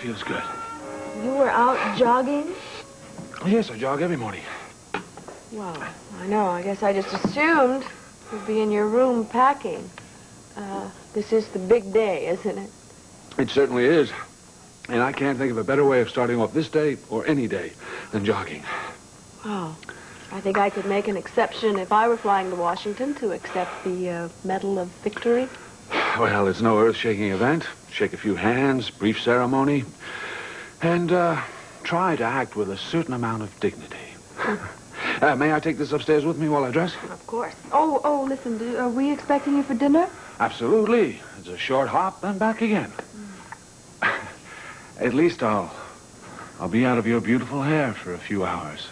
feels good. You were out jogging? Yes, I jog every morning. Well, I know. I guess I just assumed you'd be in your room packing. This is the big day, isn't it? It certainly is. And I can't think of a better way of starting off this day or any day than jogging. Well, I think I could make an exception if I were flying to Washington to accept the Medal of Victory. Well, it's no earth-shaking event. Shake a few hands, brief ceremony, and try to act with a certain amount of dignity. May I take this upstairs with me while I dress? Of course. Oh, listen, are we expecting you for dinner? Absolutely. It's a short hop and back again. At least I'll be out of your beautiful hair for a few hours.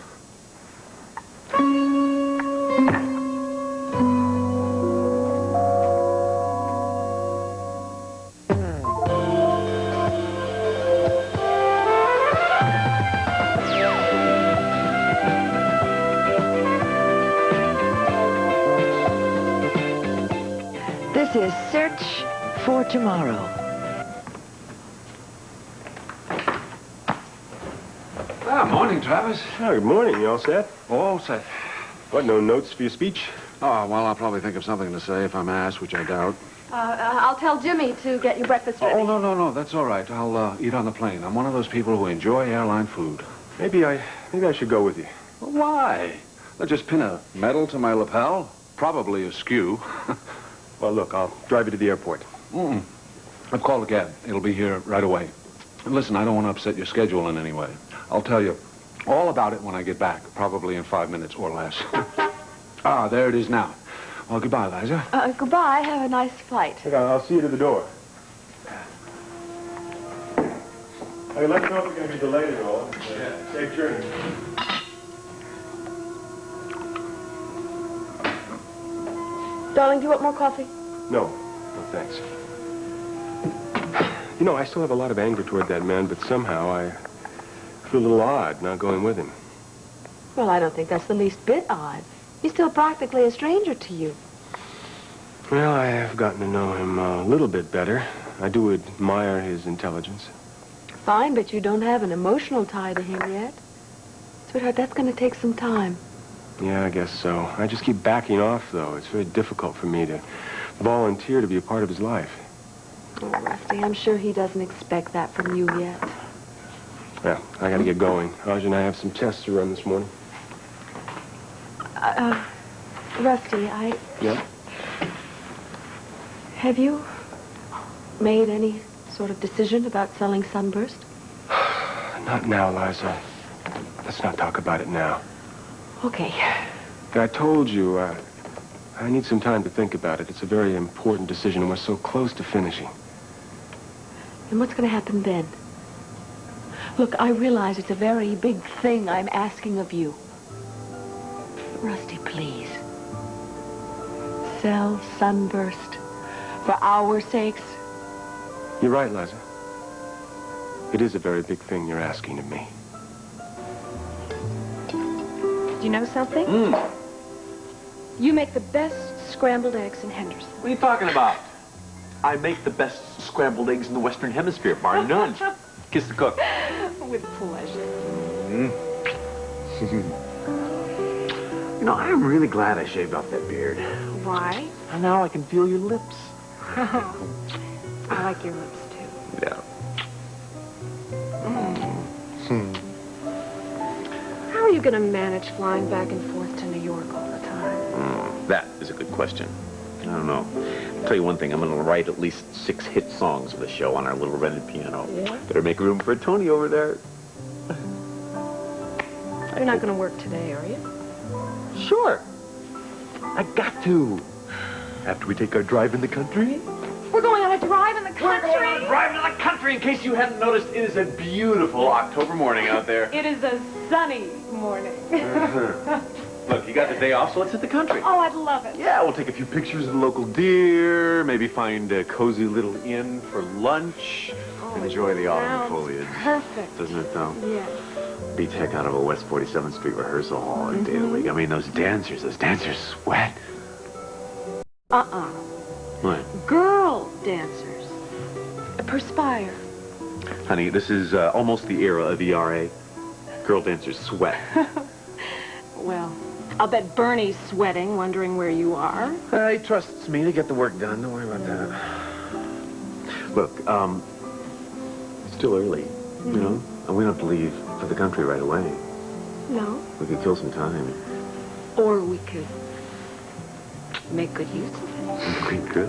This is Search for Tomorrow. Morning, Travis. Oh, good morning. You all set? All set. What, no notes for your speech? Oh, well, I'll probably think of something to say if I'm asked, which I doubt. I'll tell Jimmy to get you breakfast ready. Oh, no, that's all right. I'll eat on the plane. I'm one of those people who enjoy airline food. Maybe I should go with you. Well, why? They'll just pin a medal to my lapel, probably askew. Well, look, I'll drive you to the airport. I've called a cab. It'll be here right away. And listen, I don't want to upset your schedule in any way. I'll tell you all about it when I get back, probably in 5 minutes or less. There it is now. Well, goodbye, Eliza. Goodbye. Have a nice flight. Okay, I'll see you to the door. Hey, let me know if you're going to be delayed at all. Safe journey. Darling, do you want more coffee? No, thanks. You know, I still have a lot of anger toward that man, but somehow I feel a little odd not going with him. Well, I don't think that's the least bit odd. He's still practically a stranger to you. Well, I have gotten to know him a little bit better. I do admire his intelligence. Fine, but you don't have an emotional tie to him yet. Sweetheart, that's going to take some time. Yeah, I guess so. I just keep backing off, though. It's very difficult for me to volunteer to be a part of his life. Oh, Rusty, I'm sure he doesn't expect that from you yet. Yeah, I gotta get going. Raj and I have some tests to run this morning. Rusty, Yeah? Have you made any sort of decision about selling Sunburst? Not now, Eliza. Let's not talk about it now. Okay. I told you, I need some time to think about it. It's a very important decision, and we're so close to finishing. And what's going to happen then? Look, I realize it's a very big thing I'm asking of you. Rusty, please. Sell Sunburst for our sakes. You're right, Liza. It is a very big thing you're asking of me. Do you know something? You make the best scrambled eggs in Henderson. What are you talking about? I make the best scrambled eggs in the Western Hemisphere, bar none. Kiss the cook. With pleasure. You know, I'm really glad I shaved off that beard. Why? And now I can feel your lips. I like your lips, too. Yeah. How are you going to manage flying back and forth to New York all the time? That is a good question. I don't know. I'll tell you one thing. I'm going to write at least 6 hit songs for the show on our little rented piano. Yeah? Better make room for Tony over there. You're not going to work today, are you? Sure. I got to. After we take our drive in the country. We're going on a drive in the country? We're going on a drive in the country. In case you hadn't noticed, it is a beautiful October morning out there. It is a sunny morning. Look, you got the day off, so let's hit the country. Oh, I'd love it. Yeah, we'll take a few pictures of the local deer, maybe find a cozy little inn for lunch. Oh, Enjoy the autumn sounds foliage. perfect. Doesn't it, though? Yeah. Beats heck out of a West 47th Street rehearsal hall a day a week. I mean, those dancers sweat. Uh-uh. What? Girl dancers perspire. Honey, this is almost the era of ERA. Girl dancers sweat. Well, I'll bet Bernie's sweating, wondering where you are. He trusts me to get the work done. Don't worry about that. Look, it's still early, you know? And we don't have to leave for the country right away. No. We could kill some time. Or we could make good use of it. We could.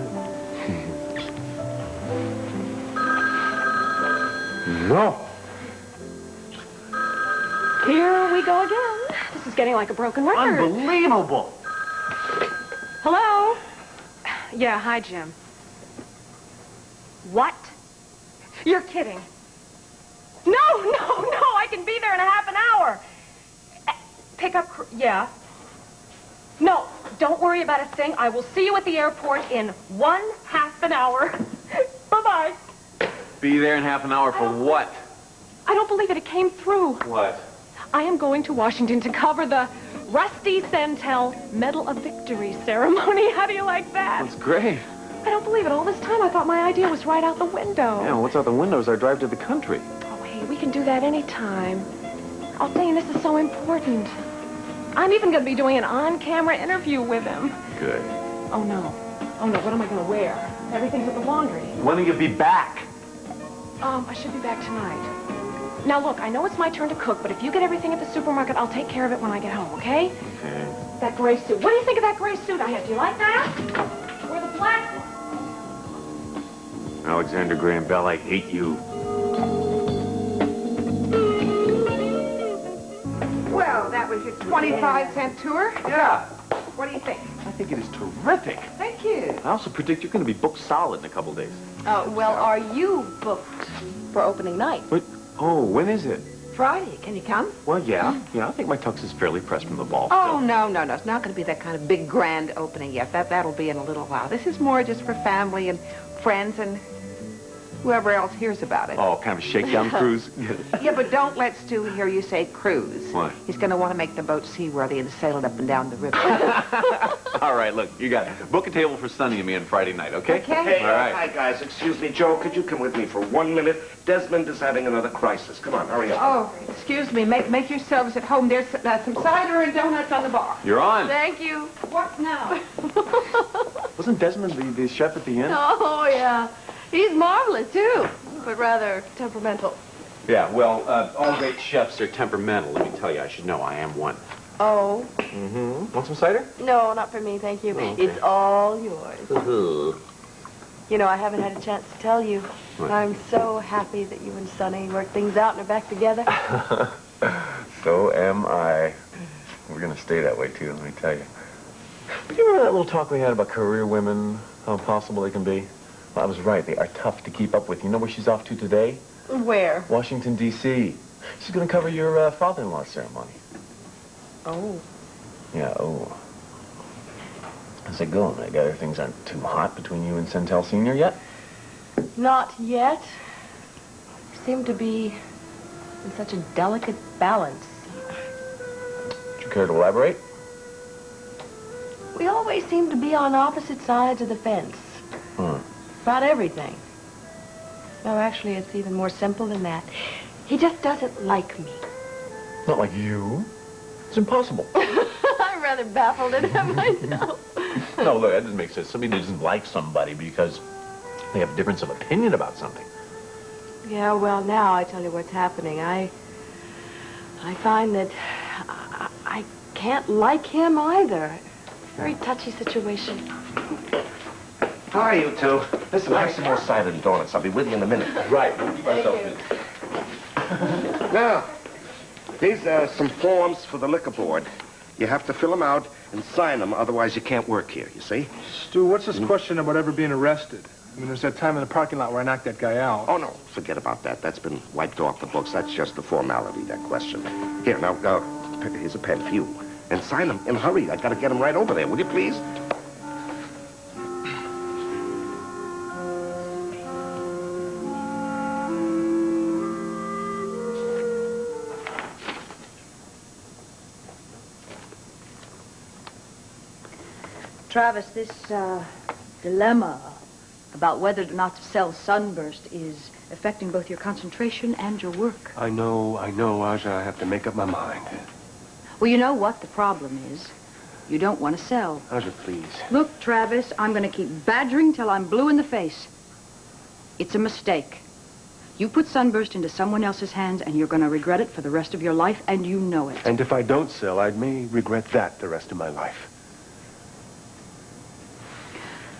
No. Here we go again. This is getting like a broken record. Unbelievable. Hello? Yeah, hi, Jim. What? You're kidding. No, I can be there in a half an hour. Pick up, yeah. No, don't worry about a thing. I will see you at the airport in 1/2 hour. Bye-bye. Be there in half an hour for what? I don't believe it. It came through. What? I am going to Washington to cover the Rusty Santel Medal of Victory ceremony. How do you like that? That's great. I don't believe it. All this time I thought my idea was right out the window. Yeah, what's out the window is our drive to the country. Oh, hey, we can do that anytime. I'll tell you, this is so important. I'm even going to be doing an on-camera interview with him. Good. Oh, no, what am I going to wear? Everything's at the laundry. When will you be back? I should be back tonight. Now, look, I know it's my turn to cook, but if you get everything at the supermarket, I'll take care of it when I get home, okay? Okay. That gray suit. What do you think of that gray suit I have? Do you like that? Or the black one? Alexander Graham Bell, I hate you. Well, that was your 25-cent tour. Yeah. What do you think? I think it is terrific. Thank you. I also predict you're going to be booked solid in a couple days. Well, are you booked for opening night? What? Oh, when is it? Friday. Can you come? Well, yeah. Yeah, I think my tux is fairly pressed from the ball. Oh, no. It's not going to be that kind of big, grand opening yet. That'll be in a little while. This is more just for family and friends and whoever else hears about it. Oh, kind of a shakedown cruise? Yeah, but don't let Stu hear you say cruise. Why? He's going to want to make the boat seaworthy and sail it up and down the river. All right, look, you got it. Book a table for Sonny and me on Friday night, okay? Okay. Hey, All right. hi, guys. Excuse me. Joe, could you come with me for 1 minute? Desmond is having another crisis. Come on, hurry up. Oh, excuse me. Make yourselves at home. There's some cider and donuts on the bar. You're on. Thank you. What now? Wasn't Desmond the chef at the inn? Oh, yeah. He's marvelous, too, but rather temperamental. Yeah, well, all great chefs are temperamental, let me tell you. I should know. I am one. Oh, Mm-hmm. Want some cider? no, not for me, thank you. Okay. It's all yours. Uh-huh. You know, I haven't had a chance to tell you. What? I'm so happy that you and Sonny worked things out and are back together. So am I. We're going to stay that way, too, let me tell you. Do you remember that little talk we had about career women, how impossible they can be? Well, I was right. They are tough to keep up with. You know where she's off to today? Where? Washington, D.C. She's going to cover your father-in-law ceremony. Oh. Yeah, oh. How's it going? I gather things aren't too hot between you and Santel Sr. yet? Not yet. Seem to be in such a delicate balance. Would you care to elaborate? We always seem to be on opposite sides of the fence. About everything. No, actually, it's even more simple than that. He just doesn't like me. Not like you. It's impossible. I'm rather baffled at him myself. No, look, that doesn't make sense. Somebody doesn't like somebody because they have a difference of opinion about something. Yeah, well, now I tell you what's happening. I find that I can't like him either. Very touchy situation. How are you two? Listen, have some more cider and donuts. I'll be with you in a minute. Right. We'll keep ourselves busy. Now, these are some forms for the liquor board. You have to fill them out and sign them, otherwise you can't work here, you see? Stu, what's this question about ever being arrested? I mean, there's that time in the parking lot where I knocked that guy out. Oh, no, forget about that. That's been wiped off the books. That's just a formality, that question. Here, now, here's a pen for you. And sign them in a hurry. I gotta get them right over there, will you please? Travis, this dilemma about whether or not to sell Sunburst is affecting both your concentration and your work. I know, Aja. I have to make up my mind. Well, you know what the problem is? You don't want to sell. Aja, please. Look, Travis, I'm going to keep badgering till I'm blue in the face. It's a mistake. You put Sunburst into someone else's hands, and you're going to regret it for the rest of your life, and you know it. And if I don't sell, I may regret that the rest of my life.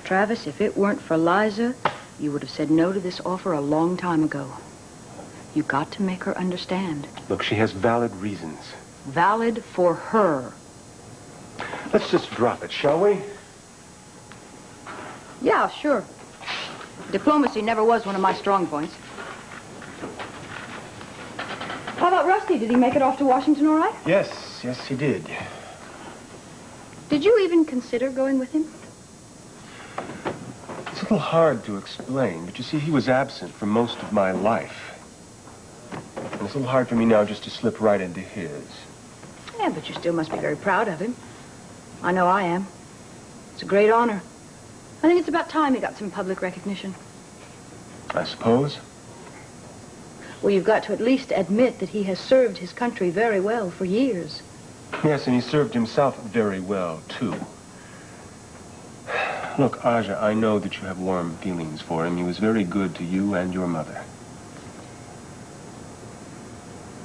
Travis, if it weren't for Eliza, you would have said no to this offer a long time ago. You got to make her understand. Look, she has valid reasons. Valid for her. Let's just drop it, shall we? Yeah, sure. Diplomacy never was one of my strong points. How about Rusty? Did he make it off to Washington all right? Yes, he did. Did you even consider going with him? It's a little hard to explain, but you see, he was absent for most of my life. And it's a little hard for me now just to slip right into his. Yeah, but you still must be very proud of him. I know I am. It's a great honor. I think it's about time he got some public recognition. I suppose. Well, you've got to at least admit that he has served his country very well for years. Yes, and he served himself very well, too. Look, Aja, I know that you have warm feelings for him. He was very good to you and your mother.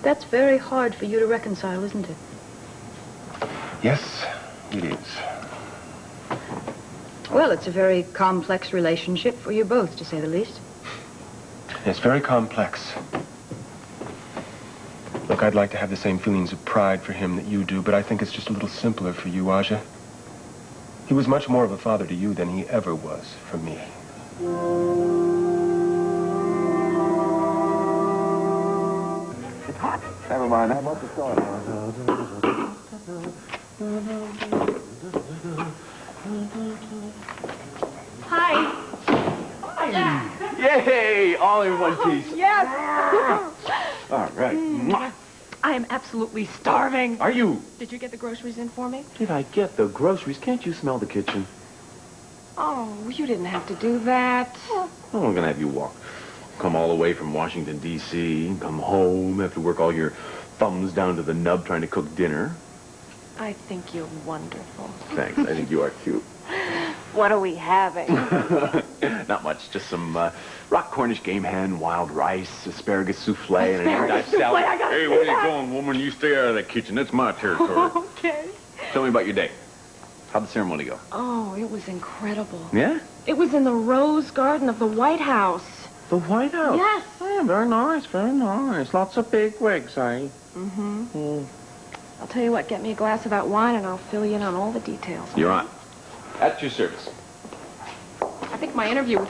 That's very hard for you to reconcile, isn't it? Yes, it is. Well, it's a very complex relationship for you both, to say the least. It's very complex. Look, I'd like to have the same feelings of pride for him that you do, but I think it's just a little simpler for you, Aja. He was much more of a father to you than he ever was for me. It's hot. Never mind. How about the story? Hi. Yay! All in one piece. Yes. All right. Mwah. I am absolutely starving. Are you? Did you get the groceries in for me? Did I get the groceries? Can't you smell the kitchen? Oh, you didn't have to do that. Oh, I'm gonna have you come all the way from Washington, D.C., come home, have to work all your thumbs down to the nub trying to cook dinner. I think you're wonderful. Thanks. I think you are cute. What are we having? Not much. Just some rock Cornish game hen, wild rice, asparagus souffle, and an endive salad. Hey, where you going, woman? You stay out of that kitchen. That's my territory. Okay. Tell me about your day. How'd the ceremony go? Oh, it was incredible. Yeah? It was in the Rose Garden of the White House. The White House? Yes. Yeah, very nice, very nice. Lots of big wigs, eh? Mm-hmm. I'll tell you what, get me a glass of that wine and I'll fill you in on all the details. You're on. At your service. I think my interview with